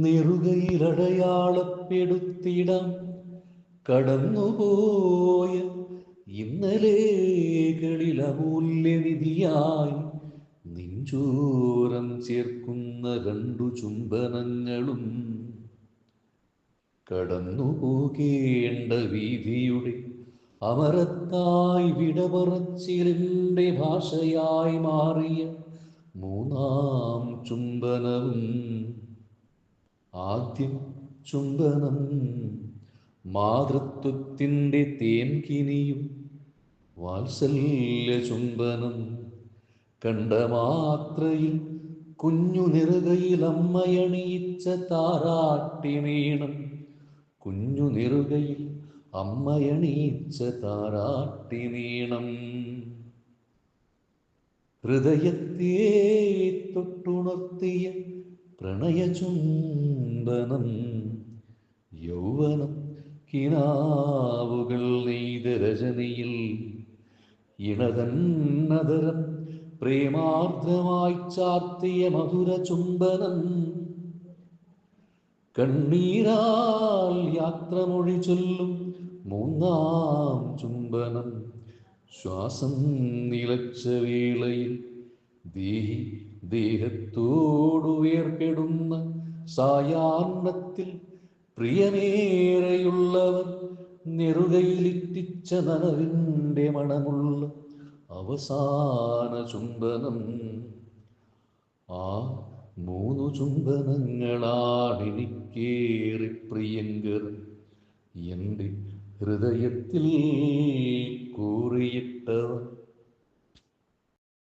നെറുകയിലടയാളപ്പെടുത്തിടാം കടന്നുപോയ ഇന്നലെകളിൽ അമൂല്യനിധിയായി നെഞ്ചോരം ചേർക്കുന്ന രണ്ടു ചുംബനങ്ങളും കടന്നുപോകേണ്ട വീതിയുടെ അമരത്തായി വിടപറച്ചിലിൻ്റെ ഭാഷയായി മാറിയ മൂന്നാം ചുംബനവും. ആദ്യം ചുംബനം മാതൃത്വത്തിൻ്റെ തേൻകിനിയും, വാത്സല്യ ചുംബനം കണ്ട മാത്രയിൽ കുഞ്ഞു നെറുകയിൽ അമ്മയണിയിച്ച താരാട്ടിനീണം, കുഞ്ഞു നെറുകയിൽ അമ്മയണിയിച്ച താരാട്ടിനീണം. ഹൃദയത്തെ തൊട്ടുണർത്തിയ പ്രണയചുംബനം, യൗവനം കിനാവുകൾ നെയ്ത രജനിയിൽ ഇണതന്നതരം പ്രേമാർദ്രമായി ചാർത്തിയ മധുര ചുംബനം. കണ്ണീരാൽ യാത്രമൊഴി ചൊല്ലും മൂന്നാം ചുംബനം, ശ്വാസം നിലച്ച വേളയിൽ ദേഹത്തോടു വേർപെടുന്ന സായാഹ്നത്തിൽ പ്രിയമേറെയുള്ളവർ നെറുകയിലിറ്റിച്ച നനവിൻ്റെ മണമുള്ള അവസാന ചുംബനം. ആ മൂന്നു ചുംബനങ്ങളാണെനിക്കേറെ പ്രിയങ്കരം, എൻ്റെ ഹൃദയത്തിൽ കൂറിയിട്ടവ.